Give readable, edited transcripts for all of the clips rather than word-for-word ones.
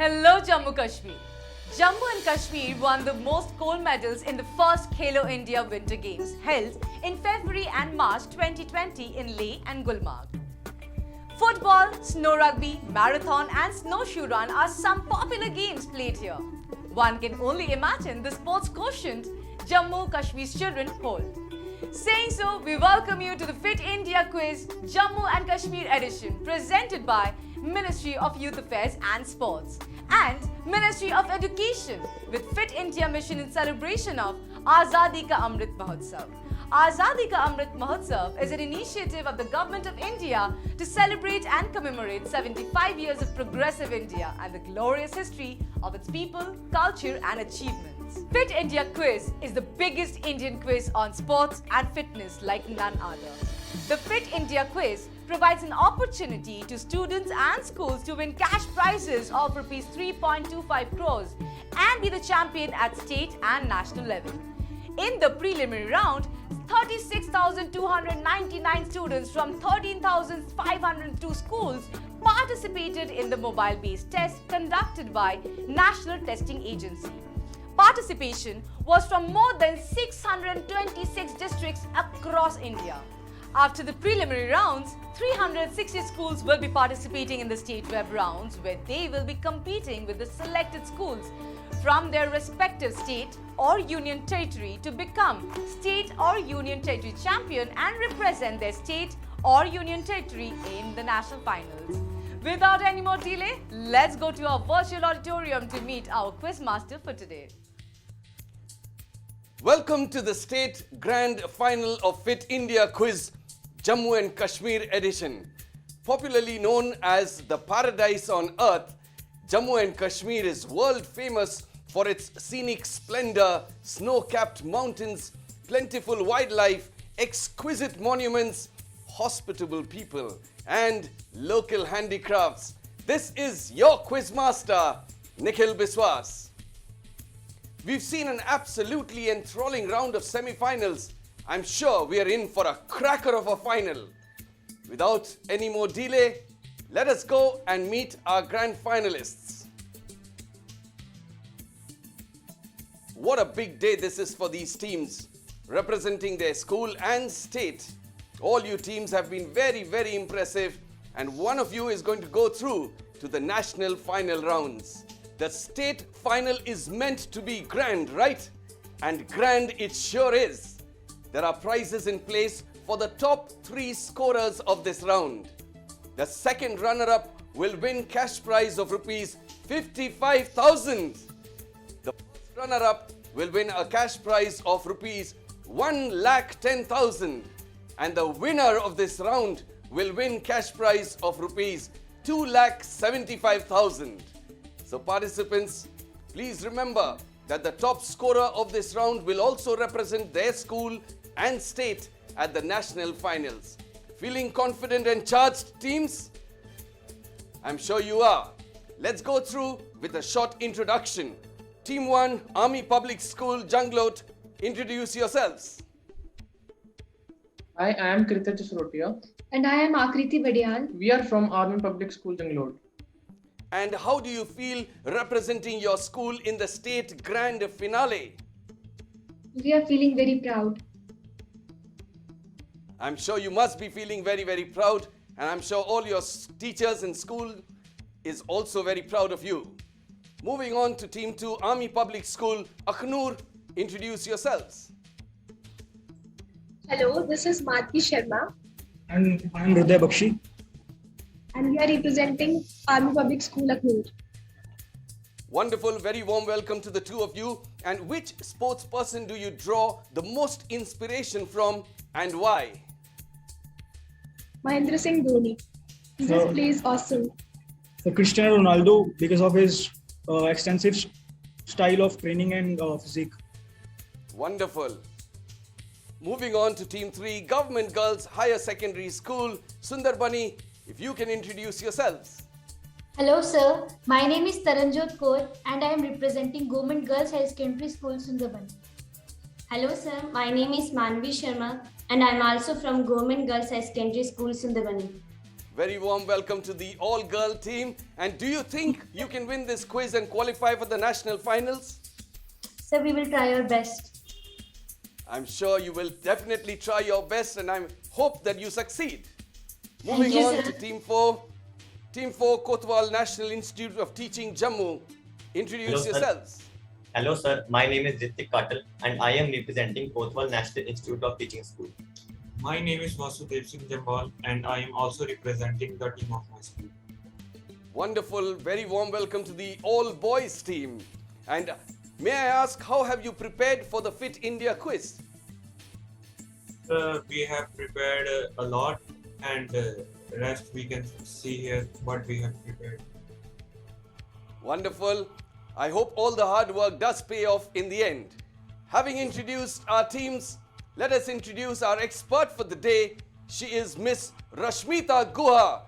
Hello Jammu Kashmir. Jammu and Kashmir won the most gold medals in the first Khelo India Winter Games held in February and March 2020 in Leh and Gulmarg. Football, snow rugby, marathon and snowshoe run are some popular games played here. One can only imagine the sports quotient Jammu Kashmir's children hold. Saying so, we welcome you to the Fit India Quiz Jammu and Kashmir edition presented by Ministry of Youth Affairs and Sports and Ministry of Education with Fit India mission in celebration of Azadi ka Amrit Mahotsav. Azadi ka Amrit Mahotsav is an initiative of the Government of India to celebrate and commemorate 75 years of progressive India and the glorious history of its people, culture and achievements. Fit India Quiz is the biggest Indian quiz on sports and fitness like none other. The Fit India Quiz provides an opportunity to students and schools to win cash prizes of Rs 3.25 crores and be the champion at state and national level. In the preliminary round, 36,299 students from 13,502 schools participated in the mobile-based test conducted by National Testing Agency. Participation was from more than 626 districts across India. After the preliminary rounds, 360 schools will be participating in the state web rounds where they will be competing with the selected schools from their respective state or union territory to become state or union territory champion and represent their state or union territory in the national finals. Without any more delay, let's go to our virtual auditorium to meet our quiz master for today. Welcome to the State Grand Final of Fit India Quiz Jammu and Kashmir edition. Popularly known as the paradise on earth, Jammu and Kashmir is world famous for its scenic splendor, snow-capped mountains, plentiful wildlife, exquisite monuments, hospitable people, and local handicrafts. This is your quiz master, Nikhil Biswas. We've seen an absolutely enthralling round of semi-finals. I'm sure we are in for a cracker of a final. Without any more delay, let us go and meet our grand finalists. What a big day this is for these teams, representing their school and state. All you teams have been very, very impressive, and one of you is going to go through to the national final rounds. The state final is meant to be grand, right? And grand it sure is. There are prizes in place for the top 3 scorers of this round. The second runner-up will win cash prize of Rs 55,000. The first runner-up will win a cash prize of Rs 1,10,000. And the winner of this round will win cash prize of Rs 2,75,000. So participants, please remember that the top scorer of this round will also represent their school and state at the national finals. Feeling confident and charged, teams? I'm sure you are. Let's go through with a short introduction. Team 1, Army Public School, Janglot, introduce yourselves. Hi, I am Krita Chasrotia. And I am Akriti Vadial. We are from Army Public School, Janglod. And how do you feel representing your school in the state grand finale? We are feeling very proud. I'm sure you must be feeling very, very proud, and I'm sure all your teachers in school is also very proud of you. Moving on to Team 2, Army Public School, Akhnur, introduce yourselves. Hello, this is Madhvi Sharma. And I am Hriday Bakshi. And we are representing Army Public School, Akhnur. Wonderful, very warm welcome to the two of you. And which sports person do you draw the most inspiration from and why? Mahendra Singh Dhoni. He just plays awesome. So Cristiano Ronaldo, because of his extensive style of training and physique. Wonderful. Moving on to Team 3, Government Girls Higher Secondary School, Sundarbani, if you can introduce yourselves. Hello sir, my name is Taranjot Kaur and I am representing Government Girls High Secondary School, Sundarbani. Hello sir, my name is Manvi Sharma and I am also from Government Girls High Secondary School, Sundarbani. Very warm welcome to the all-girl team. And do you think you can win this quiz and qualify for the national finals? Sir, we will try our best. I'm sure you will definitely try your best, and I hope that you succeed. Moving you, on sir. to Team 4. Team 4, Kotwal National Institute of Teaching, Jammu. Introduce Hello, sir. yourselves. Hello sir, my name is Ritik Katal and I am representing Kotwal National Institute of Teaching School. My name is Vasudev Singh Jambal and I am also representing the team of my school. Wonderful, very warm welcome to the all-boys team. And may I ask, how have you prepared for the Fit India quiz? We have prepared a lot and rest we can see here what we have prepared. Wonderful. I hope all the hard work does pay off in the end. Having introduced our teams, let us introduce our expert for the day. She is Miss Rashmita Guha,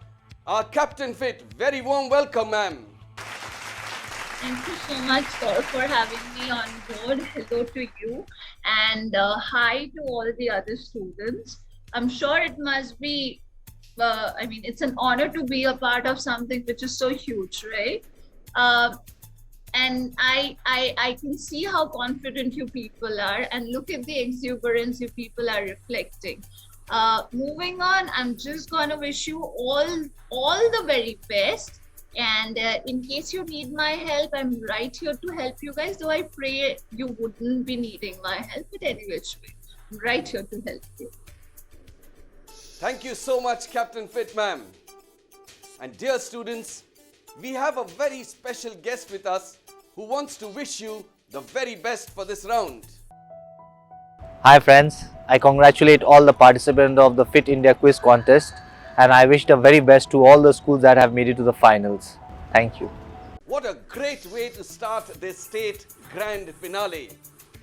our Captain Fit. Very warm welcome, ma'am. Thank you so much, sir, for having me on board. Hello to you and hi to all the other students. I'm sure it must be, it's an honor to be a part of something which is so huge, right? And I can see how confident you people are and look at the exuberance you people are reflecting. Moving on, I'm just gonna wish you all the very best. And in case you need my help, I'm right here to help you guys, though I pray you wouldn't be needing my help, but any which way, I'm right here to help you. Thank you so much, Captain Fit, ma'am. And dear students, we have a very special guest with us who wants to wish you the very best for this round. Hi friends, I congratulate all the participants of the Fit India Quiz Contest and I wish the very best to all the schools that have made it to the finals. Thank you. What a great way to start this state grand finale.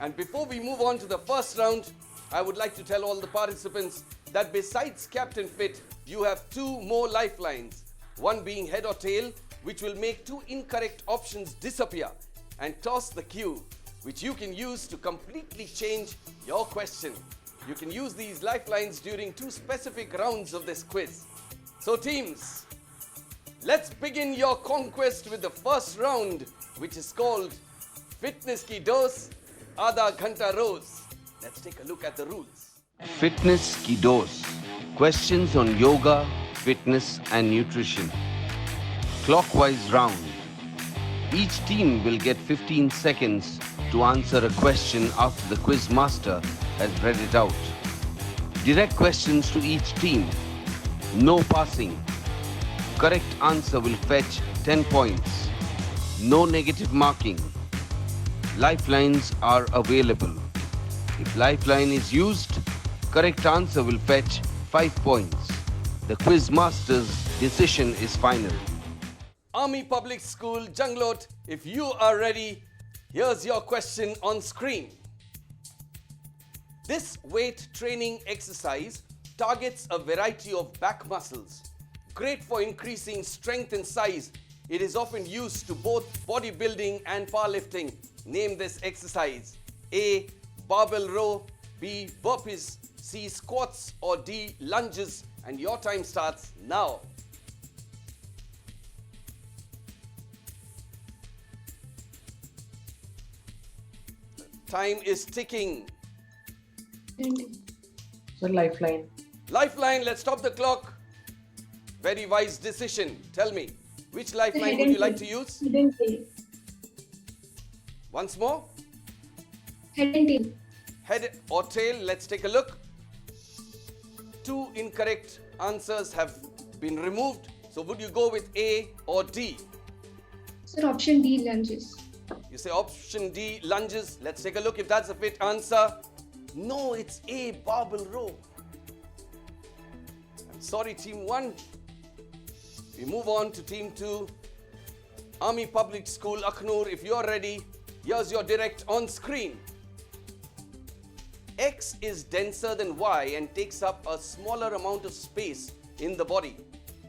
And before we move on to the first round, I would like to tell all the participants that besides Captain Fit, you have two more lifelines. One being head or tail, which will make two incorrect options disappear and toss the cue, which you can use to completely change your question. You can use these lifelines during two specific rounds of this quiz. So teams, let's begin your conquest with the first round, which is called Fitness Ki Dose, Aadha Ghanta Roz. Let's take a look at the rules. Fitness Ki Dose. Questions on yoga, fitness and nutrition. Clockwise round. Each team will get 15 seconds to answer a question after the quiz master has read it out. Direct questions to each team. No passing. Correct answer will fetch 10 points. No negative marking. Lifelines are available. If lifeline is used, correct answer will fetch 5 points. The quiz master's decision is final. Army Public School, Janglot, if you are ready, here's your question on screen. This weight training exercise targets a variety of back muscles. Great for increasing strength and size. It is often used to both bodybuilding and powerlifting. Name this exercise. A. Barbell row. B. Burpees. C. Squats. Or D. Lunges. And your time starts now. Time is ticking. Sir, lifeline. Lifeline, let's stop the clock. Very wise decision. Tell me, which lifeline would you like to use? Head and tail. Once more. Head and tail. Head or tail, let's take a look. Two incorrect answers have been removed. So would you go with A or D? Sir, option D, lunges. You say option D, lunges. Let's take a look if that's a fit answer. No, it's A, barbell row. I'm sorry, team 1. We move on to team 2. Army Public School, Akhnur, if you're ready, here's your direct on screen. X is denser than Y and takes up a smaller amount of space in the body.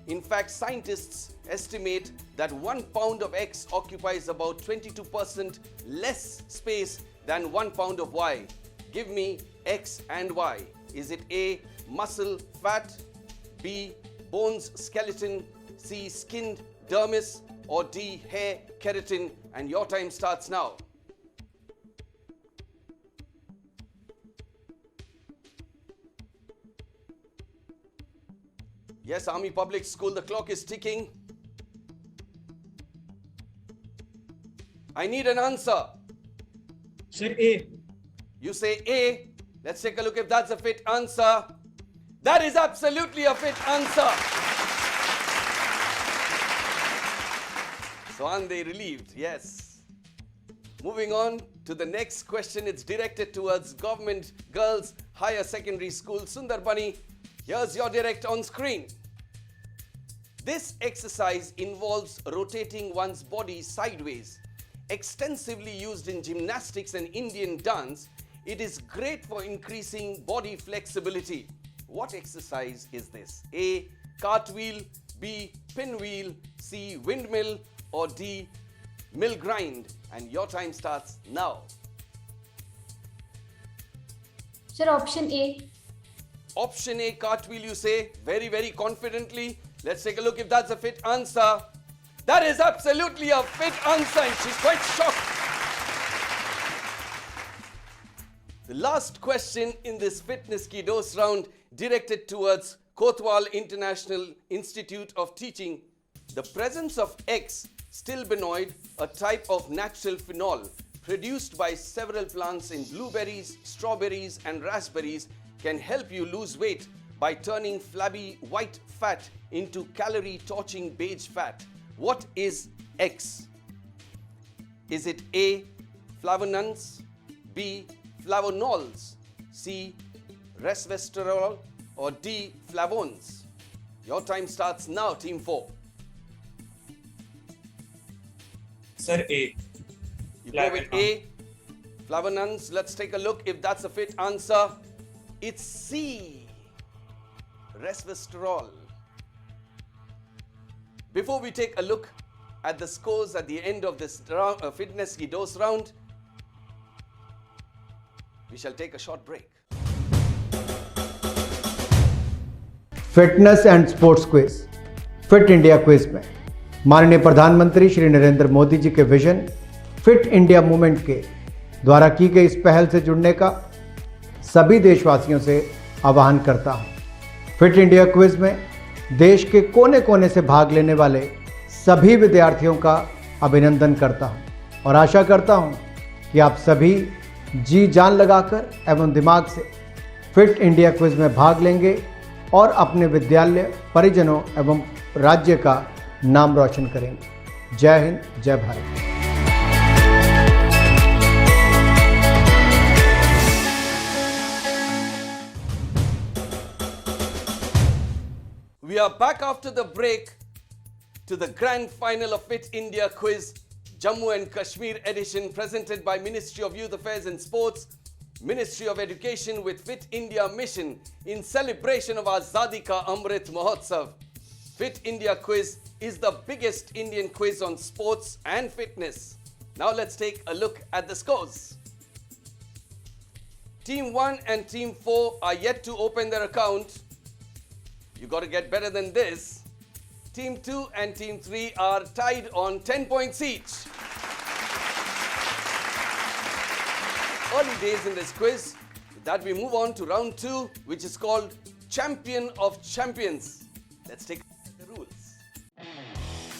In fact, scientists estimate that 1 pound of X occupies about 22% less space than 1 pound of Y. Give me X and Y. Is it A, muscle, fat, B, bones, skeleton, C, skin, dermis, or D, hair, keratin? And your time starts now. Yes, Army Public School, the clock is ticking. I need an answer. Sir, A. You say A. Let's take a look if that's a fit answer. That is absolutely a fit answer. So aren't they relieved? Yes. Moving on to the next question. It's directed towards Government Girls Higher Secondary School, Sundarbani. Here's your direct on screen. This exercise involves rotating one's body sideways. Extensively used in gymnastics and Indian dance, it is great for increasing body flexibility. What exercise is this? A, cartwheel, B, pinwheel, C, windmill, or D, mill grind? And your time starts now. Sir, option A. Option A, cartwheel, you say, very, very confidently. Let's take a look if that's a fit answer. That is absolutely a fit answer, and she's quite shocked. The last question in this Fitness Kiddos round, directed towards Kotwal International Institute of Teaching. The presence of X, stilbenoid, a type of natural phenol produced by several plants in blueberries, strawberries, and raspberries, can help you lose weight by turning flabby white fat into calorie-torching beige fat. What is X? Is it A, flavonoids, B, flavonols, C, resveratrol, or D, flavones? Your time starts now, Team 4. Sir, A. You go with A, flavonoids. Let's take a look if that's a fit answer. It's C, resveratrol. Before we take a look at the scores at the end of this Fitness Kiddos round, we shall take a short break. Fitness and sports quiz fit India quiz में माननीय प्रधानमंत्री श्री नरेंद्र मोदी जी के vision fit India movement के द्वारा की गई इस पहल से जुड़ने का सभी देशवासियों से आह्वान करता हूं। फिट इंडिया क्विज में देश के कोने कोने से भाग लेने वाले सभी विद्यार्थियों का अभिनंदन करता हूं और आशा करता हूं कि आप सभी जी जान लगाकर एवं दिमाग से फिट इंडिया क्विज में भाग लेंगे और अपने विद्यालय, परिजनों एवं राज्य का नाम रोशन करेंगे। जय हिंद, जय Bharat. We are back after the break to the grand final of Fit India Quiz, Jammu and Kashmir edition, presented by Ministry of Youth Affairs and Sports, Ministry of Education with Fit India Mission in celebration of Azadi ka Amrit Mahotsav. Fit India Quiz is the biggest Indian quiz on sports and fitness. Now let's take a look at the scores. Team 1 and Team 4 are yet to open their account. You got to get better than this. Team 2 and Team 3 are tied on 10 points each. Early days in this quiz. With that, we move on to round 2, which is called Champion of Champions. Let's take a look at the rules.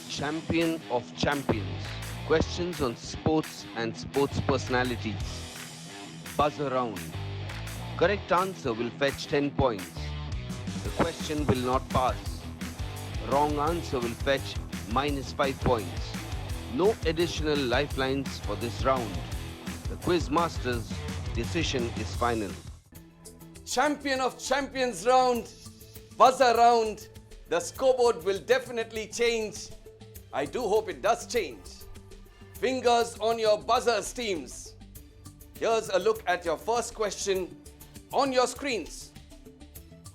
Champion of Champions. Questions on sports and sports personalities. Buzz around. Correct answer will fetch 10 points. The question will not pass. Wrong answer will fetch -5 points. No additional lifelines for this round. The quiz master's decision is final. Champion of Champions round. Buzz around. The scoreboard will definitely change. I do hope it does change. Fingers on your buzzers, teams. Here's a look at your first question on your screens.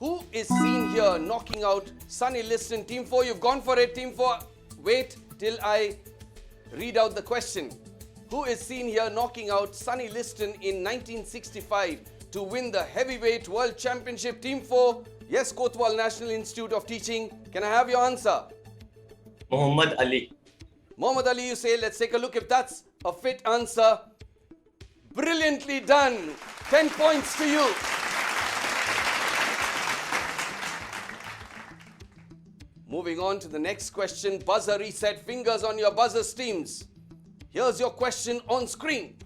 Who is seen here knocking out Sunny Liston? Team 4, you've gone for it. Team 4, wait till I read out the question. Who is seen here knocking out Sunny Liston in 1965 to win the Heavyweight World Championship? Team 4, Yes, Kotwal National Institute of Teaching. Can I have your answer? Muhammad Ali. Muhammad Ali, you say. Let's take a look if that's a fit answer. Brilliantly done. 10 points to you. Moving on to the next question. Buzzer reset. Fingers on your buzzer streams. Here's your question on screen.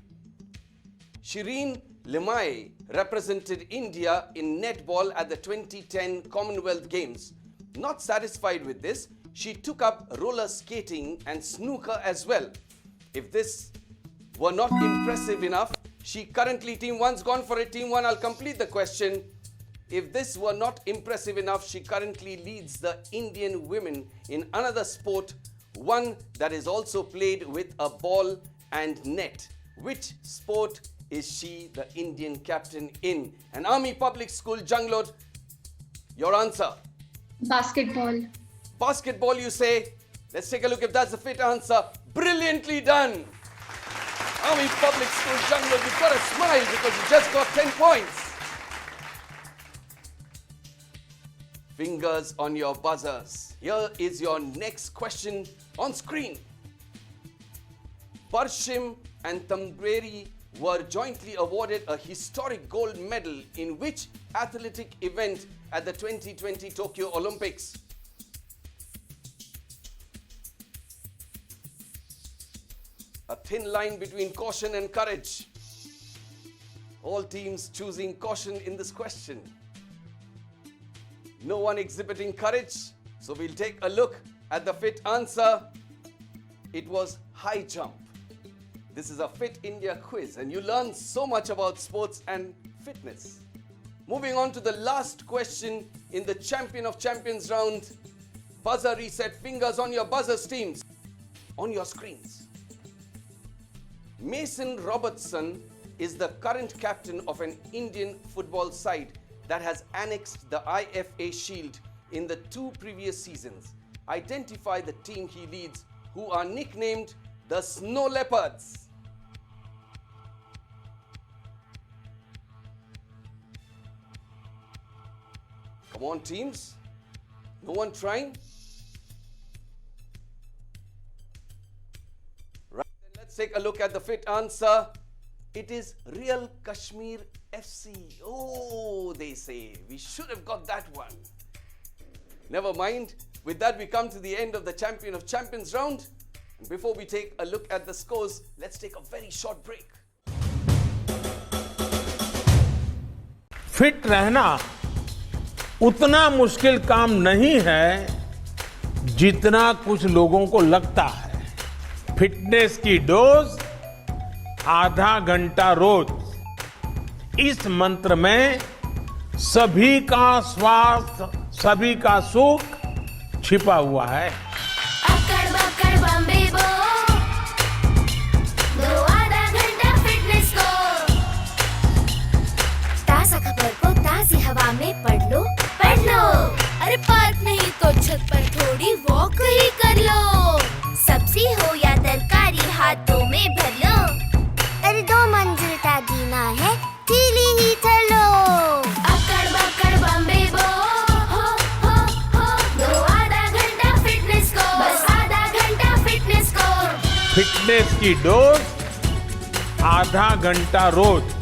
Shireen Limaye represented India in netball at the 2010 Commonwealth Games. Not satisfied with this, she took up roller skating and snooker as well. If this were not impressive enough, she currently, team 1's gone for it. Team 1, I'll complete the question. If this were not impressive enough, she currently leads the Indian women in another sport, one that is also played with a ball and net. Which sport is she the Indian captain in? An army public school, Junglod. Your answer? Basketball. Basketball, you say. Let's take a look if that's a fit answer. Brilliantly done. Army public school, Junglod. You've got a smile because you just got 10 points. Fingers on your buzzers. Here is your next question on screen. Parshim and Tamberi were jointly awarded a historic gold medal in which athletic event at the 2020 Tokyo Olympics? A thin line between caution and courage. All teams choosing caution in this question. No one exhibiting courage, so we'll take a look at the fit answer. It was high jump. This is a Fit India quiz and you learn so much about sports and fitness. Moving on to the last question in the Champion of Champions round. Buzzer reset, fingers on your buzzer streams, on your screens. Mason Robertson is the current captain of an Indian football side that has annexed the IFA Shield in the 2 previous seasons. Identify the team he leads, who are nicknamed the Snow Leopards. Come on, teams. No one trying? Right, then let's take a look at the fit answer. It is Real Kashmir FC. Oh, they say. We should have got that one. Never mind. With that, we come to the end of the Champion of Champions round. And before we take a look at the scores, let's take a very short break. Fit रहना उतना मुश्किल काम नहीं है जितना कुछ लोगों को लगता है। फिटनेस की डोज आधा घंटा रोज। इस मंत्र में सभी का स्वास्थ्य, सभी का सुख छिपा हुआ है। अक्कड़ बक्कड़ बम्बे बो, दो आधा घंटा फिटनेस को। ताज़ा खबर को ताज़ी हवा में पढ़ लो। अरे पार्क नहीं तो छत पर थोड़ी वॉक ही कर लो। सब्जी हो या तरकारी हाथों में भर लो। अरे 2 मंजिल का जीना है, ढीली ही चलो। अक्कड़ बक्कड़ बम्बे बो, हो, दो आधा घंटा फिटनेस को। बस आधा घंटा फिटनेस को। फिटनेस की डोज आधा घंटा रोज।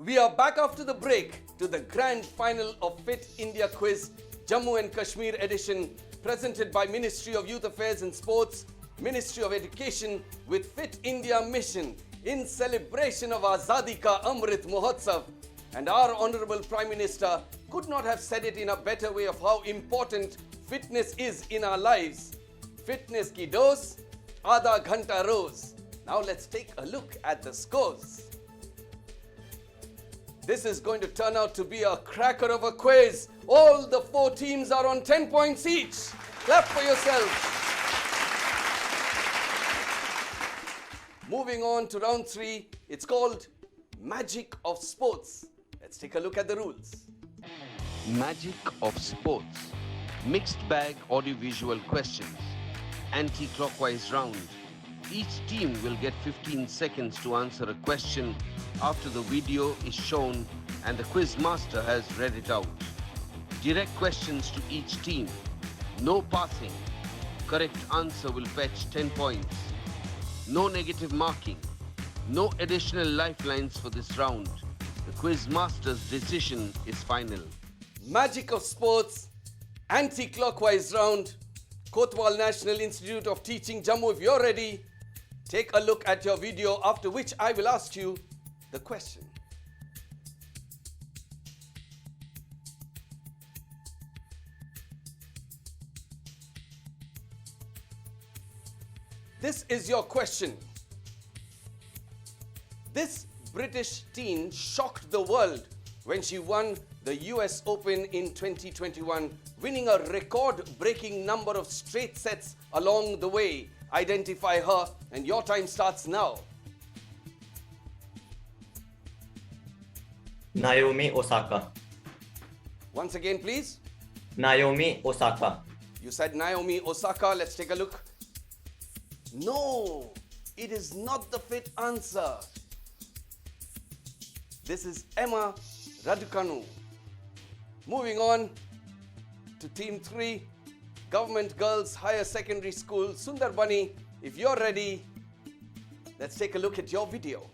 We are back after the break to the grand final of Fit India Quiz, Jammu and Kashmir edition, presented by Ministry of Youth Affairs and Sports, Ministry of Education with Fit India Mission in celebration of Azadi ka Amrit Mahotsav. And our Honorable Prime Minister could not have said it in a better way of how important fitness is in our lives. Fitness ki dose, Adha Ghanta Roz. Now let's take a look at the scores. This is going to turn out to be a cracker of a quiz. All the 4 teams are on 10 points each. Clap for yourselves. Moving on to round 3. It's called Magic of Sports. Let's take a look at the rules. Magic of Sports. Mixed bag audiovisual questions. Anti-clockwise round. Each team will get 15 seconds to answer a question after the video is shown and the quiz master has read it out. Direct questions to each team. No passing. Correct answer will fetch 10 points. No negative marking. No additional lifelines for this round. The quiz master's decision is final. Magic of sports, anti-clockwise round. Kotwal National Institute of Teaching, Jammu, if you're ready, take a look at your video, after which I will ask you the question. This is your question. This British teen shocked the world when she won the US Open in 2021, winning a record-breaking number of straight sets along the way. Identify her, and your time starts now. Naomi Osaka. Once again, please. Naomi Osaka. You said Naomi Osaka. Let's take a look. No, it is not the fit answer. This is Emma Raducanu. Moving on to Team 3, Government Girls Higher Secondary School, Sundarbani. If you're ready, let's take a look at your video.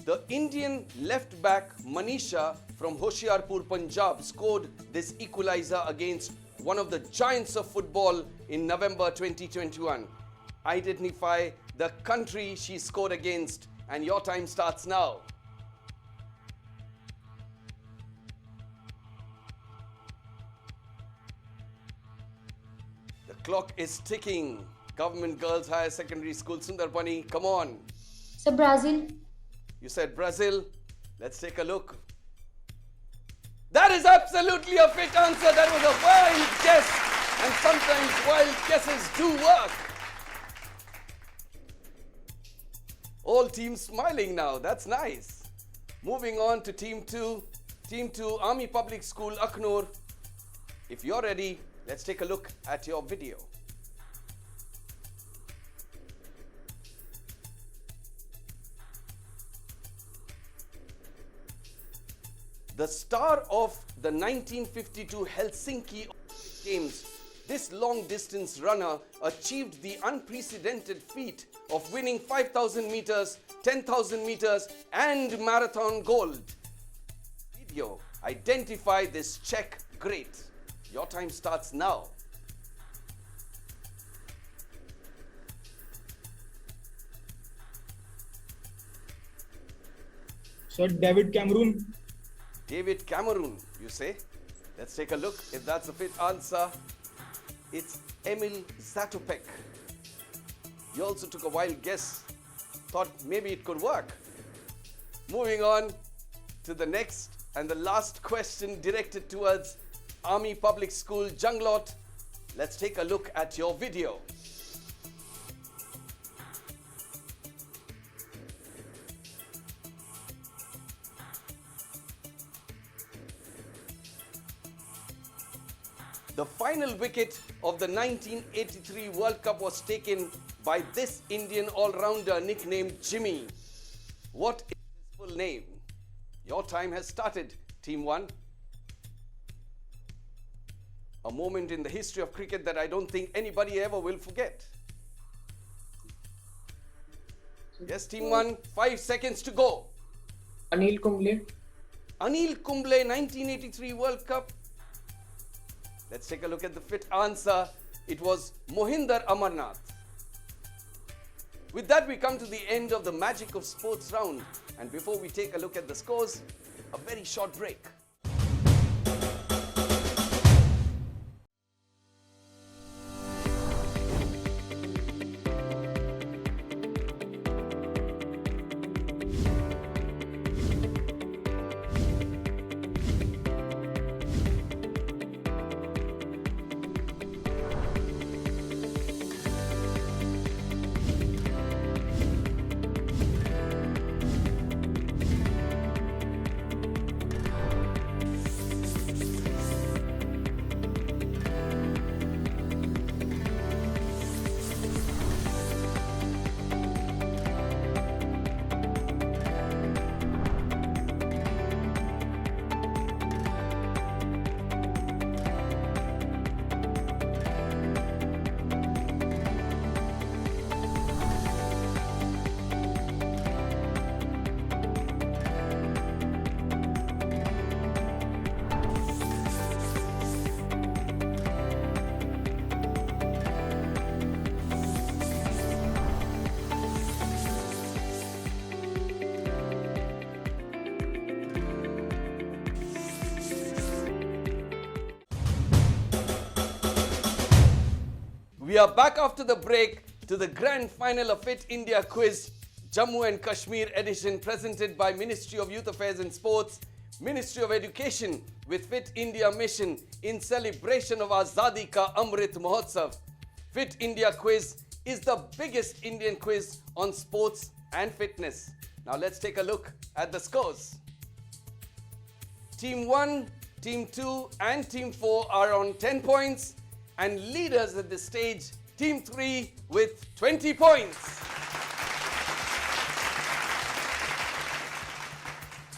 The Indian left back Manisha from Hoshiarpur, Punjab scored this equalizer against one of the giants of football in November 2021. Identify the country she scored against, and your time starts now. The clock is ticking. Government Girls Higher Secondary School, Sundarbani, come on. So Brazil. You said Brazil. Let's take a look. That is absolutely a fit answer. That was a wild guess. And sometimes wild guesses do work. All teams smiling now. That's nice. Moving on to Team 2. Team 2, Army Public School, Akhnur. If you're ready, let's take a look at your video. The star of the 1952 Helsinki Games, this long-distance runner achieved the unprecedented feat of winning 5,000 meters, 10,000 meters and marathon gold. Video, identify this Czech great. Your time starts now. Sir, David Cameron. David Cameron, you say? Let's take a look if that's a fit answer. It's Emil Zatopek. You also took a wild guess. Thought maybe it could work. Moving on to the next and the last question directed towards Army Public School, Janglot. Let's take a look at your video. The final wicket of the 1983 World Cup was taken by this Indian all-rounder nicknamed Jimmy. What is his full name? Your time has started, Team 1. A moment in the history of cricket that I don't think anybody ever will forget. Yes, Team 1, 5 seconds to go. Anil Kumble. Anil Kumble, 1983 World Cup. Let's take a look at the fit answer. It was Mohinder Amarnath. With that, we come to the end of the Magic of Sports round. And before we take a look at the scores, a very short break. are back after the break to the grand final of Fit India Quiz, Jammu and Kashmir edition, presented by Ministry of Youth Affairs and Sports, Ministry of Education with Fit India Mission in celebration of Azadi ka Amrit Mahotsav. Fit India Quiz is the biggest Indian quiz on sports and fitness. Now let's take a look at the scores. Team 1, Team 2 and Team 4 are on 10 points, and leaders at this stage, Team 3 with 20 points.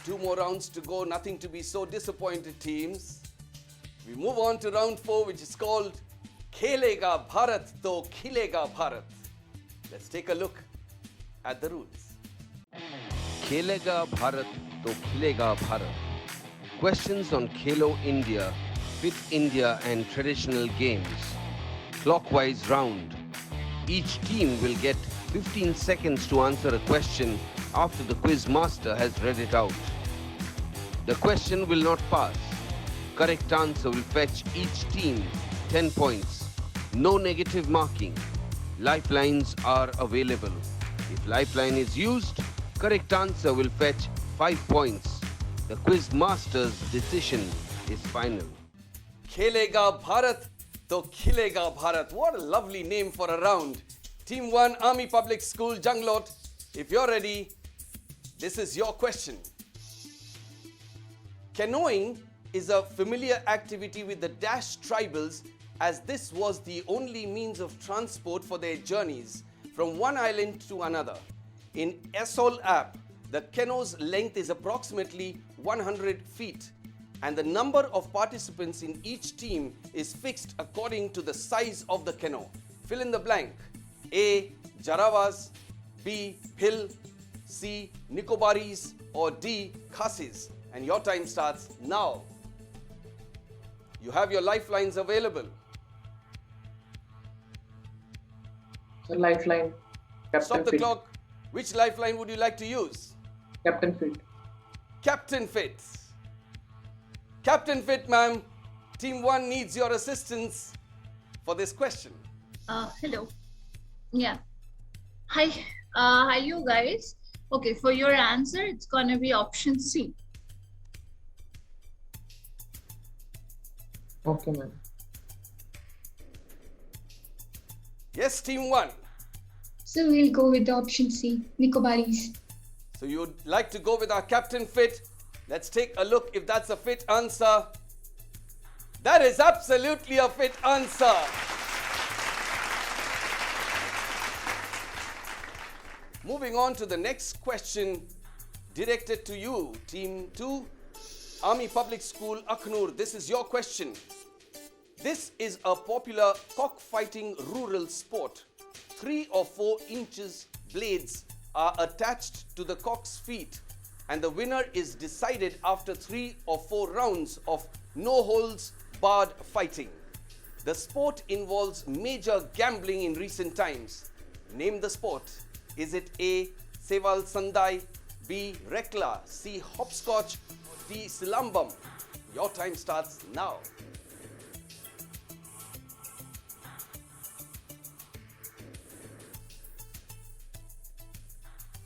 2 more rounds to go, nothing to be so disappointed, teams. We move on to round 4, which is called Khelega Bharat to Khilega Bharat. Let's take a look at the rules. Khelega Bharat to Khilega Bharat. Questions on Khelo India, Fit India and traditional games. Clockwise round. Each team will get 15 seconds to answer a question after the quiz master has read it out. The question will not pass. Correct answer will fetch each team 10 points. No negative marking. Lifelines are available. If lifeline is used, correct answer will fetch 5 points. The quiz master's decision is final. Khelega Bharat to Khilega Bharat. What a lovely name for a round. Team 1, Army Public School, Janglot. If you're ready, this is your question. Canoeing is a familiar activity with the Dash tribals, as this was the only means of transport for their journeys from one island to another. In Essol app, the canoe's length is approximately 100 feet, and the number of participants in each team is fixed according to the size of the canoe. Fill in the blank. A. Jarawas, B. Hill, C. Nicobaris, or D. Khasis. And your time starts now. You have your lifelines available. So lifeline. Captain Stop the Fit. clock. Which lifeline would you like to use? Captain Fit. Captain Fit. Captain Fit, ma'am. Team 1 needs your assistance for this question. Hello. Yeah. Hi. Hi, you guys. Okay, for your answer, it's gonna be option C. Okay, ma'am. Yes, Team 1. So we'll go with the option C, Nicobaris. So you'd like to go with our Captain Fit. Let's take a look if that's a fit answer. That is absolutely a fit answer. Moving on to the next question, directed to you, Team 2, Army Public School, Akhnur. This is your question. This is a popular cockfighting rural sport. 3 or 4 inches blades are attached to the cock's feet, and the winner is decided after 3 or 4 rounds of no holds barred fighting. The sport involves major gambling in recent times. Name the sport. Is it A. Seval Sandai, B. Rekla, C. Hopscotch, or D. Silambam? Your time starts now.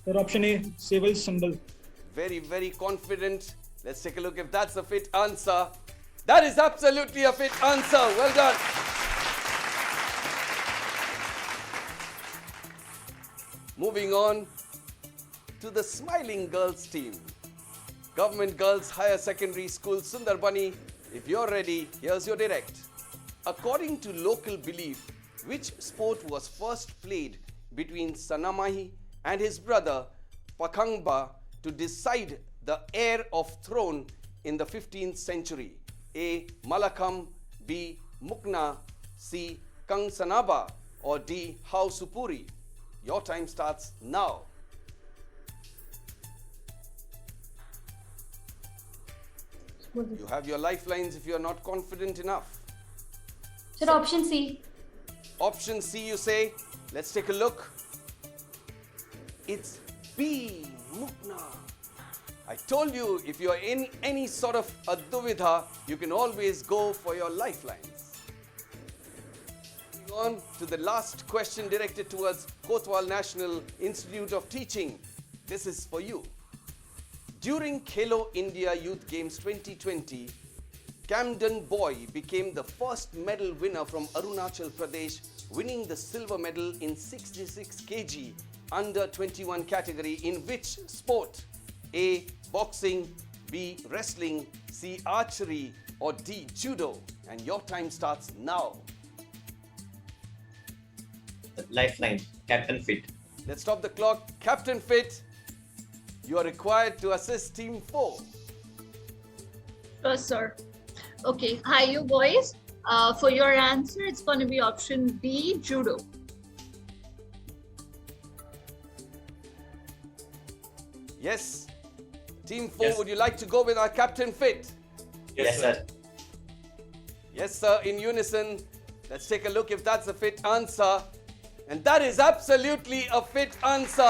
Sir, option A, Seval Sandal. Very, very confident. Let's take a look if that's a fit answer. That is absolutely a fit answer. Well done. Moving on to the Smiling Girls team. Government Girls Higher Secondary School, Sundarbani. If you're ready, here's your direct. According to local belief, which sport was first played between Sanamahi and his brother Pakhangba to decide the heir of throne in the 15th century? A. Malakam, B. Mukna, C. Kangsanaba, or D. Hausupuri? Your time starts now. You have your lifelines if you are not confident enough. Sir, option C. Option C, you say. Let's take a look. It's B. Mukna. I told you, if you're in any sort of a duvidha, you can always go for your lifelines. Moving On to the last question directed towards Kotwal National Institute of Teaching. This is for you. During Khelo India Youth Games 2020, Camden Boy became the first medal winner from Arunachal Pradesh, winning the silver medal in 66 kg under 21 category in which sport? A. Boxing, B. Wrestling, C. Archery, or D. Judo? And your time starts now. Lifeline, Captain Fit. Let's stop the clock. Captain Fit, you are required to assist Team 4. Sure, sir. Okay, hi you boys. For your answer, it's going to be option B, Judo. Yes. Team 4, would you like to go with our Captain Fit? Yes, sir. Yes, sir. In unison. Let's take a look if that's a fit answer. And that is absolutely a fit answer.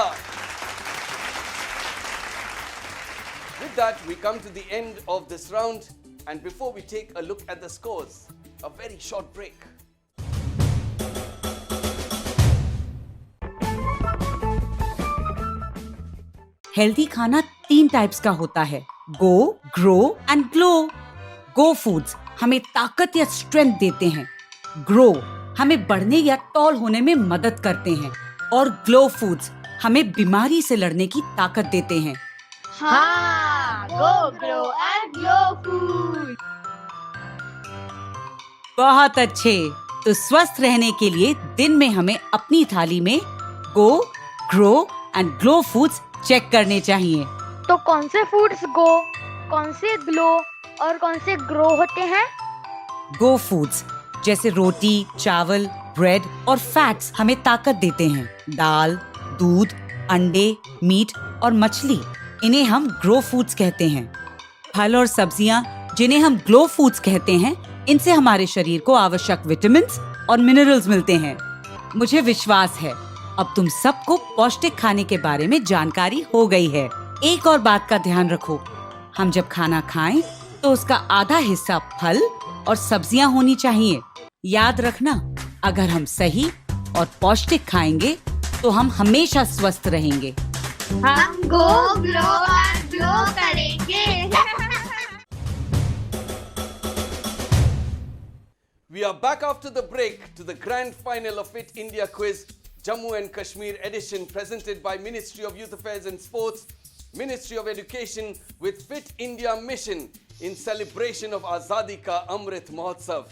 With that, we come to the end of this round. And before we take a look at the scores, a very short break. Healthy खाना 3 types का होता है, go, grow and glow. Go foods हमें ताकत या strength देते हैं, grow हमें बढ़ने या टॉल होने में मदद करते हैं और ग्लो फूड्स हमें बीमारी से लड़ने की ताकत देते हैं। हाँ, गो, ग्रो एंड ग्लो फूड। बहुत अच्छे। तो स्वस्थ रहने के लिए दिन में हमें अपनी थाली में go, grow and glow foods check करने चाहिए। तो कौन से फूड्स गो, कौन से ग्लो और कौन से ग्रो होते हैं? गो फूड्स जैसे रोटी, चावल, ब्रेड और फैट्स हमें ताकत देते हैं। दाल, दूध, अंडे, मीट और मछली, इन्हें हम ग्रो फूड्स कहते हैं। फल और सब्जियां जिन्हें हम ग्लो फूड्स कहते हैं, इनसे हमारे शरीर को आवश्यक विटामिन्स और मिनरल्स मिलते हैं। मुझे विश्वास है अब तुम सबको पौष्टिक खाने के बारे में जानकारी हो गई है। एक और बात का ध्यान रखो, हम जब खाना खाएं तो उसका आधा हिस्सा फल और सब्जियां होनी चाहिए। याद रखना, अगर हम सही और पौष्टिक खाएंगे तो हम हमेशा स्वस्थ रहेंगे। हम गो, ग्लो और ग्लो करेंगे। We are back after the break to the grand final of Fit India Quiz, Jammu and Kashmir edition, presented by Ministry of Youth Affairs and Sports, Ministry of Education with Fit India Mission in celebration of Azadi ka Amrit Mahotsav.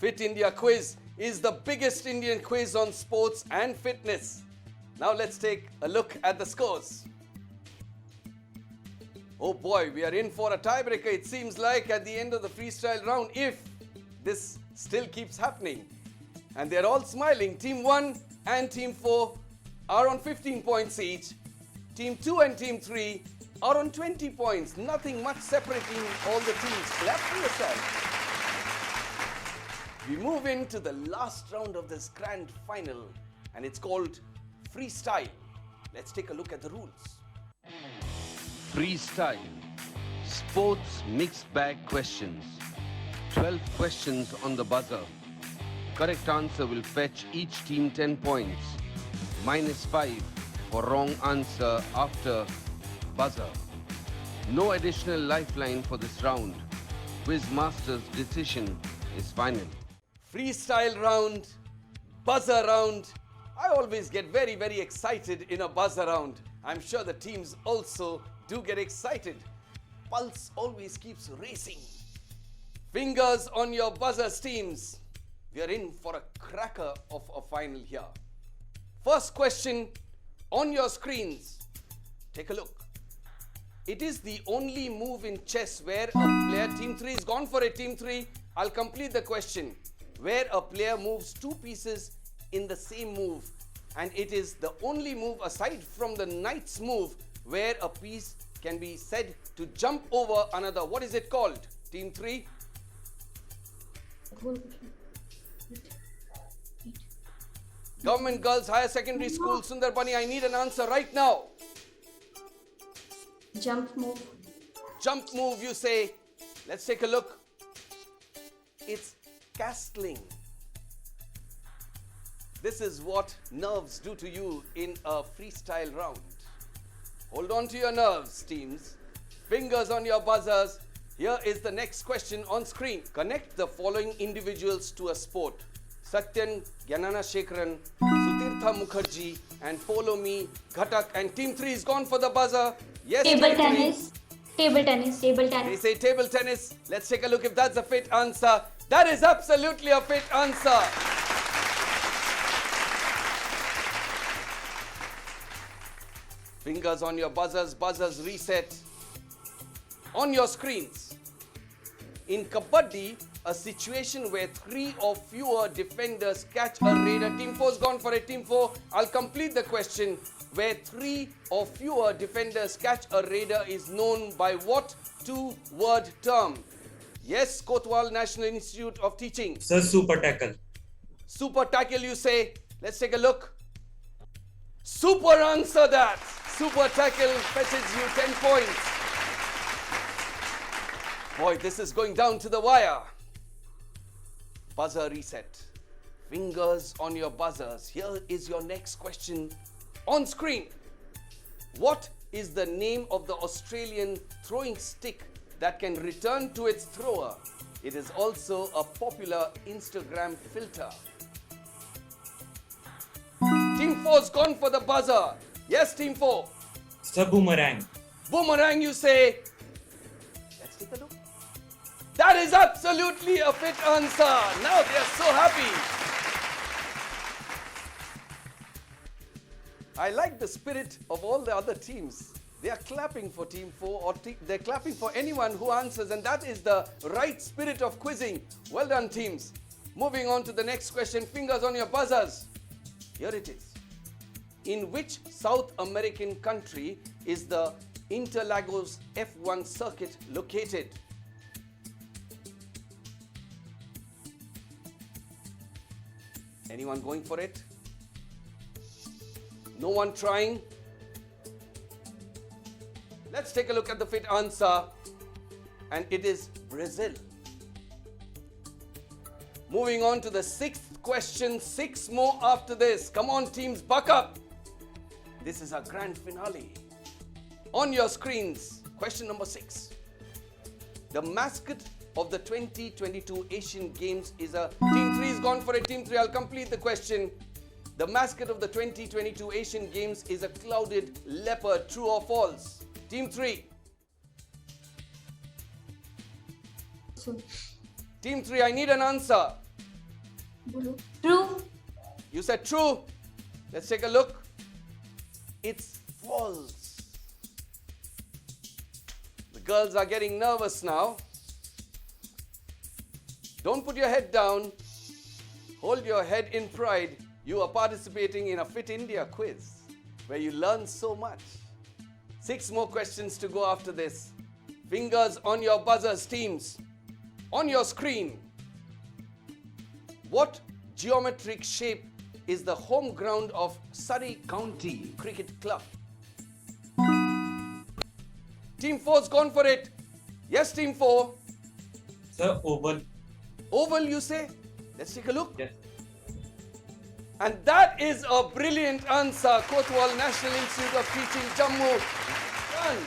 Fit India Quiz is the biggest Indian quiz on sports and fitness. Now let's take a look at the scores. Oh boy, we are in for a tiebreaker. It seems like at the end of the freestyle round, if this still keeps happening. And they're all smiling. Team 1 and Team 4 are on 15 points each. Team 2 and Team 3 are on 20 points. Nothing much separating all the teams. Clap for yourself. We move into the last round of this grand final, and it's called Freestyle. Let's take a look at the rules. Freestyle. Sports mixed bag questions. 12 questions on the buzzer. Correct answer will fetch each team 10 points. -5 for wrong answer after buzzer. No additional lifeline for this round. Quiz master's decision is final. Freestyle round, buzzer round. I always get very, very excited in a buzzer round. I'm sure the teams also do get excited. Pulse always keeps racing. Fingers on your buzzers, teams. We are in for a cracker of a final here. First question on your screens. Take a look. It is the only move in chess where a player, Team 3 is gone for it, Team 3. I'll complete the question. Where a player moves 2 pieces in the same move. And it is the only move aside from the knight's move where a piece can be said to jump over another. What is it called, Team 3? Government Girls Higher Secondary School, Sundarbani. I need an answer right now. Jump move. Jump move, you say. Let's take a look. It's castling. This is what nerves do to you in a freestyle round. Hold on to your nerves, teams. Fingers on your buzzers. Here is the next question on screen. Connect the following individuals to a sport. Satyan Gyanana Shekharan, Sutirtha Mukherjee, and Follow Me, Ghatak. And Team 3 is gone for the buzzer. Yes, Table Team tennis. 3. Table tennis. Table They tennis. say table tennis. Let's take a look if that's a fit answer. That is absolutely a fit answer. Fingers on your buzzers. Buzzers reset. On your screens. In Kabaddi, a situation where 3 or fewer defenders catch a raider. Team 4's gone for it. Team 4, I'll complete the question. Where 3 or fewer defenders catch a raider is known by what 2-word term? Yes, Kotwal National Institute of Teaching. Sir, super tackle. Super tackle, you say. Let's take a look. Super answer that. Super tackle fetches you 10 points. Boy, this is going down to the wire. Buzzer reset. Fingers on your buzzers. Here is your next question on screen. What is the name of the Australian throwing stick that can return to its thrower? It is also a popular Instagram filter. Team 4's gone for the buzzer. Yes, Team 4. Sir, boomerang. Boomerang, you say. Let's take a look. That is absolutely a fit answer. Now they are so happy. I like the spirit of all the other teams. They are clapping for Team 4 or they're clapping for anyone who answers, and that is the right spirit of quizzing. Well done, teams. Moving on to the next question. Fingers on your buzzers. Here it is. In which South American country is the Interlagos F1 circuit located? Anyone going for it? No one trying? Let's take a look at the fit answer. And it is Brazil. Moving on to the 6th question. 6 more after this. Come on, teams, buck up. This is our grand finale. On your screens, question number 6. The mascot of the 2022 Asian Games is a... Team 3 is gone for it. Team 3, I'll complete the question. The mascot of the 2022 Asian Games is a clouded leopard. True or false? Team 3. Team 3, I need an answer. True. You said true. Let's take a look. It's false. The girls are getting nervous now. Don't put your head down. Hold your head in pride. You are participating in a Fit India quiz where you learn so much. 6 more questions to go after this. Fingers on your buzzers, teams. On your screen. What geometric shape is the home ground of Surrey County Cricket Club? Team 4's gone for it. Yes, Team 4. Sir, oval. Oval, you say? Let's take a look. Yes. And that is a brilliant answer. Kotwal National Institute of Teaching, Jammu. Done.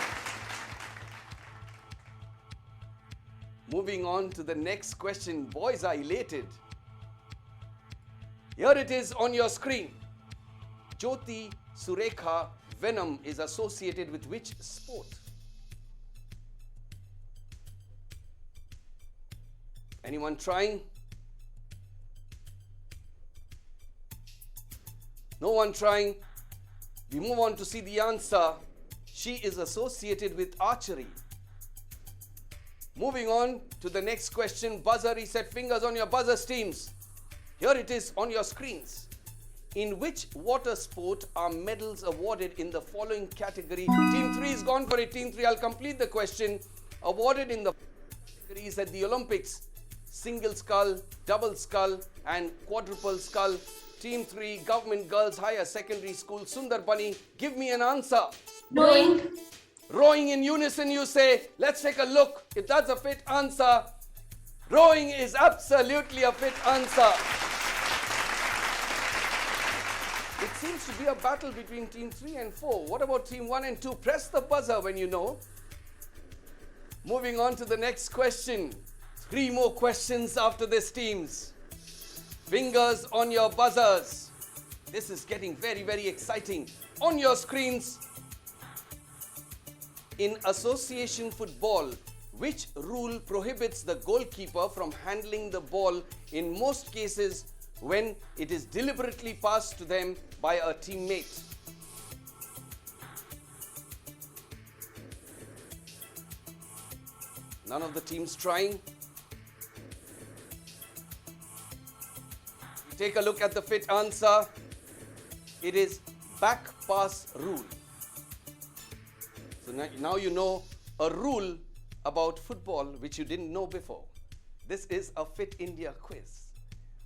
Moving on to the next question. Boys are elated. Here it is on your screen. Jyoti Surekha Venom is associated with which sport? Anyone trying? No one trying. We move on to see the answer. She is associated with archery. Moving on to the next question. Buzzer reset. Fingers on your buzzers, teams. Here it is on your screens. In which water sport are medals awarded in the following category? Team 3 is gone for it. Team 3, I'll complete the question. Awarded in the categories at the Olympics. Single scull, double scull and quadruple scull. Team 3, Government Girls Higher Secondary School, Sundarbani. Give me an answer. Rowing. Rowing in unison, you say. Let's take a look if that's a fit answer. Rowing is absolutely a fit answer. It seems to be a battle between team 3 and 4. What about team 1 and 2? Press the buzzer when you know. Moving on to the next question. 3 more questions after this, teams. Fingers on your buzzers. This is getting very, very exciting. On your screens. In association football, which rule prohibits the goalkeeper from handling the ball in most cases when it is deliberately passed to them by a teammate? None of the teams trying. Take a look at the fit answer. It is back pass rule. So now you know a rule about football which you didn't know before. This is a Fit India quiz.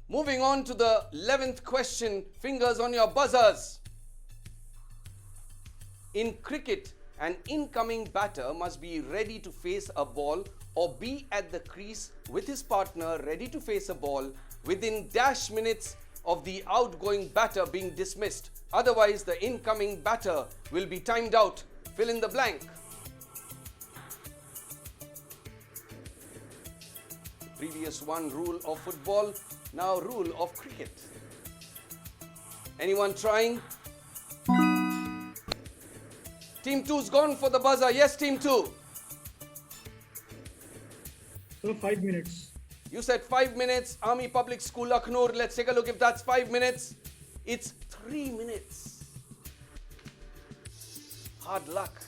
Moving on to the 11th question. Fingers on your buzzers. In cricket, an incoming batter must be ready to face a ball or be at the crease with his partner ready to face a ball within dash minutes of the outgoing batter being dismissed. Otherwise, the incoming batter will be timed out. Fill in the blank. Previous one, rule of football, now rule of cricket. Anyone trying? Team 2's gone for the buzzer. Yes, Team 2. So 5 minutes. You said 5 minutes. Army Public School, Akhnur. Let's take a look if that's 5 minutes. It's 3 minutes. Hard luck.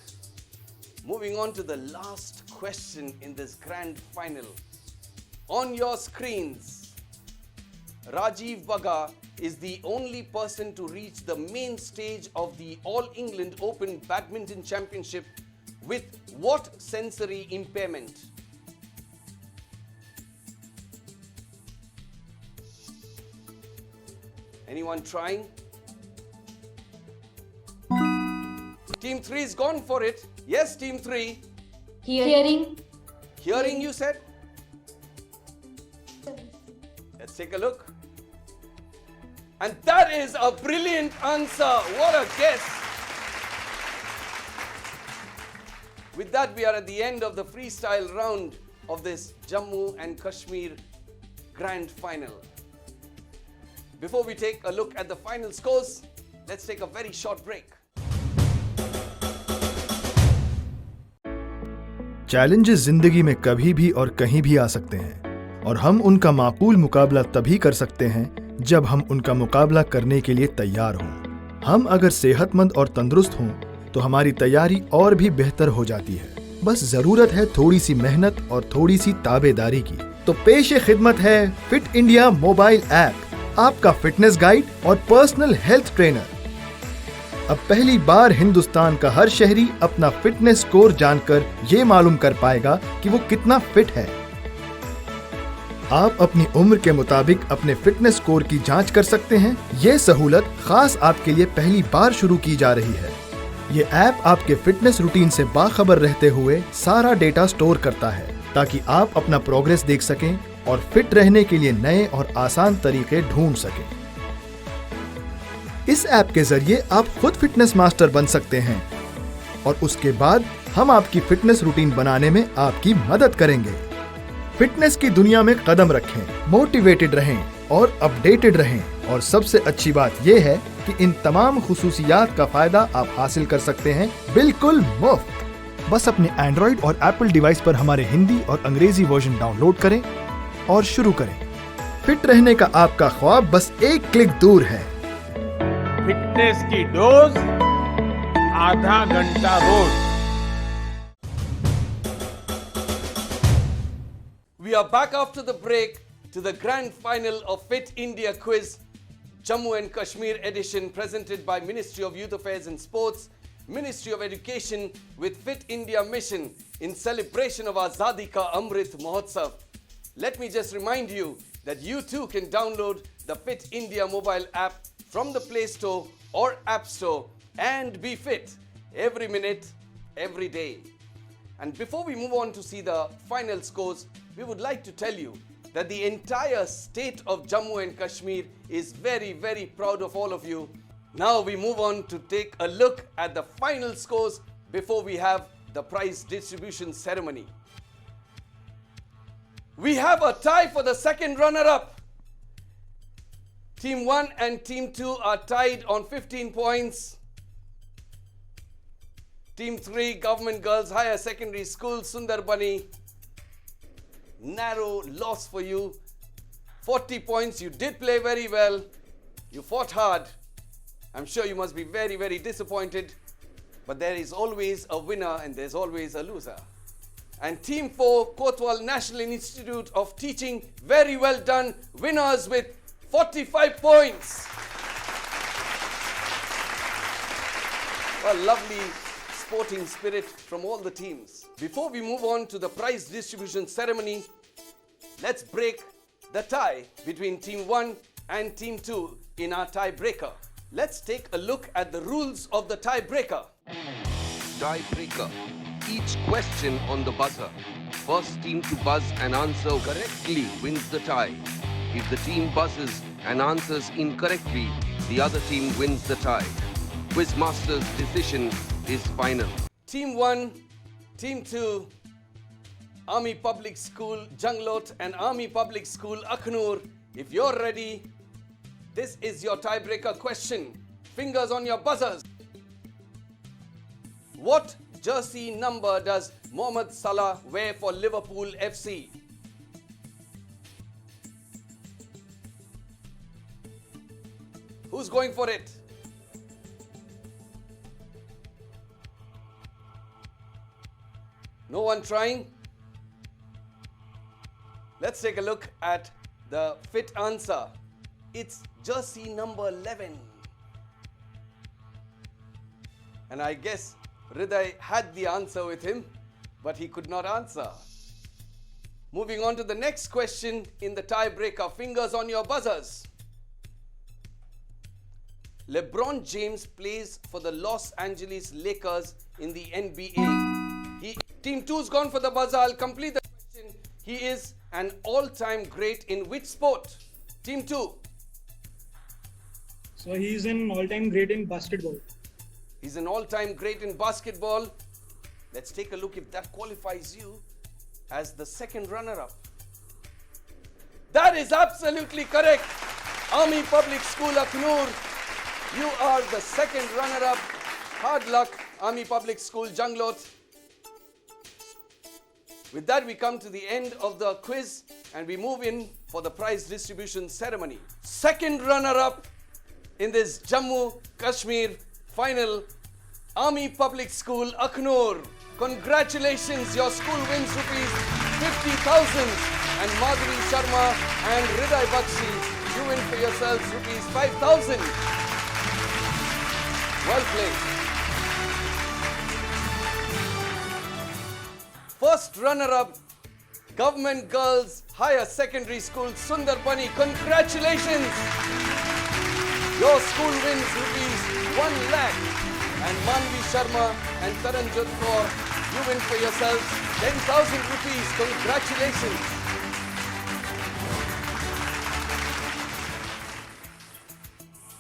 Moving on to the last question in this grand final. On your screens, Rajiv Bagga is the only person to reach the main stage of the All England Open Badminton Championship with what sensory impairment? Anyone trying? Team 3's gone for it. Yes, Team 3. Hearing. Hearing, you said? Let's take a look. And that is a brilliant answer. What a guess. With that, we are at the end of the freestyle round of this Jammu and Kashmir Grand Final. Before we take a look at the final scores, let's take a very short break. Challenges जिंदगी में कभी भी और कहीं भी आ सकते हैं और हम उनका माकूल मुकाबला तभी कर सकते हैं जब हम उनका मुकाबला करने के लिए तैयार हों। हम अगर सेहतमंद और तंदुरुस्त हों तो हमारी तैयारी और भी बेहतर हो जाती है। बस जरूरत है थोड़ी सी मेहनत और थोड़ी सी ताबेदारी की। तो पेश खिदमत है फिट इंडिया मोबाइल ऐप, आपका फिटनेस गाइड और पर्सनल हेल्थ ट्रेनर। अब पहली बार हिंदुस्तान का हर शहरी अपना फिटनेस स्कोर जानकर ये मालूम कर पाएगा कि वो कितना फिट है। आप अपनी उम्र के मुताबिक अपने फिटनेस स्कोर की जांच कर सकते हैं। ये सहूलत खास आपके लिए पहली बार शुरू की जा रही है। ये ऐप आपके फिटनेस रूटीन से बाखबर रहते हुए सारा डेटा स्टोर करता है ताकि आप अपना प्रोग्रेस देख सकें और फिट रहने के लिए नए और आसान तरीके ढूंढ सकें। इस ऐप के जरिए आप खुद फिटनेस मास्टर बन सकते हैं और उसके बाद हम आपकी फिटनेस रूटीन बनाने में आपकी मदद करेंगे। फिटनेस की दुनिया में कदम रखें, मोटिवेटेड रहें और अपडेटेड रहें। और सबसे अच्छी बात यह है कि इन तमाम खुसूसियात का फायदा आप हासिल कर सकते हैं बिल्कुल मुफ्त। बस अपने एंड्रॉइड और एप्पल डिवाइस पर हमारे हिंदी और अंग्रेजी वर्जन डाउनलोड करें और शुरू करें। फिट रहने का आपका ख्वाब बस एक क्लिक दूर है। फिटनेस की डोज आधा घंटा रोज। We are back after the break to the grand final of Fit India Quiz, Jammu and Kashmir edition, presented by Ministry of Youth Affairs and Sports, Ministry of Education with Fit India Mission in celebration of Azadi ka Amrit Mahotsav. Let me just remind you that you too can download the Fit India mobile app from the Play Store or App Store and be fit every minute, every day. And before we move on to see the final scores, we would like to tell you that the entire state of Jammu and Kashmir is very, very proud of all of you Now we move on to take a look at the final scores before we have the prize distribution ceremony. We have a tie for the second runner-up. Team 1 and Team 2 are tied on 15 points. Team 3, Government Girls Higher Secondary School, Sundarbani. Narrow loss for you. 40 points. You did play very well. You fought hard. I'm sure you must be very, very disappointed. But there is always a winner and there's always a loser. And Team 4, Kotwal National Institute of Teaching, very well done. Winners with 45 points. A lovely sporting spirit from all the teams. Before we move on to the prize distribution ceremony, let's break the tie between Team 1 and Team 2 in our tiebreaker. Let's take a look at the rules of the tiebreaker. Tiebreaker. Each question on the buzzer. First team to buzz and answer correctly wins the tie. If the team buzzes and answers incorrectly, the other team wins the tie. Quizmaster's decision is final. Team 1, Team 2, Army Public School Janglot and Army Public School Akhnur. If you're ready, this is your tiebreaker question. Fingers on your buzzers. What jersey number does Mohamed Salah wear for Liverpool FC? Who's going for it? No one trying? Let's take a look at the fit answer. It's jersey number 11. And I guess Hriday had the answer with him, but he could not answer. Moving on to the next question in the tiebreaker. Fingers on your buzzers. LeBron James plays for the Los Angeles Lakers in the NBA. Team 2's gone for the buzzer. I'll complete the question. He is an all-time great in which sport? Team 2. So he's an all-time great in basketball. He's an all-time great in basketball. Let's take a look if that qualifies you as the second runner-up. That is absolutely correct. Army Public School Akhnur, you are the second runner-up. Hard luck, Army Public School Janglot. With that, we come to the end of the quiz and we move in for the prize distribution ceremony. Second runner-up in this Jammu Kashmir final, Army Public School Akhnur. Congratulations, your school wins rupees 50,000 and Madhuri Sharma and Hriday Bakshi, you win for yourselves rupees 5,000. Well played. First runner-up, Government Girls Higher Secondary School, Sundarbani. Congratulations! Your school wins rupees 1 lakh. And Manvi Sharma and Taranjot Kaur, you win for yourselves 10,000 rupees. Congratulations!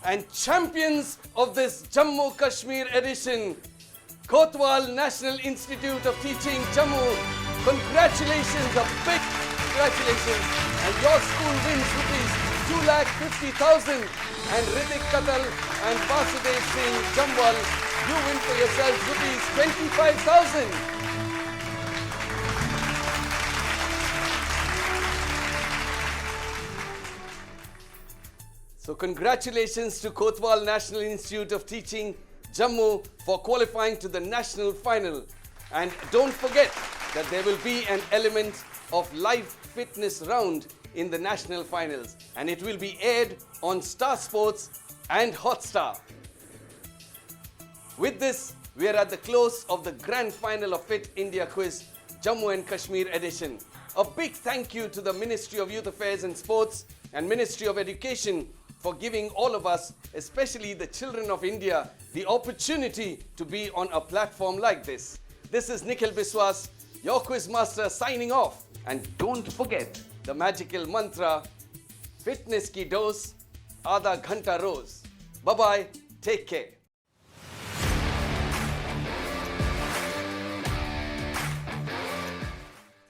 And champions of this Jammu Kashmir edition, Kotwal National Institute of Teaching, Jammu. Congratulations, a big congratulations. And your school wins rupees 2,50,000. And Ritik Katal and Vasudev Singh, Jambal, you win for yourselves rupees 25,000. So congratulations to Kotwal National Institute of Teaching, Jammu, for qualifying to the national final. And don't forget that there will be an element of live fitness round in the national finals, and it will be aired on Star Sports and Hotstar. With this, we are at the close of the grand final of Fit India Quiz, Jammu and Kashmir edition. A big thank you to the Ministry of Youth Affairs and Sports and Ministry of Education for giving all of us, especially the children of India, the opportunity to be on a platform like this. This is Nikhil Biswas, your quiz master, signing off. And don't forget the magical mantra, fitness ki dose, aadha ghanta roz. Bye-bye. Take care.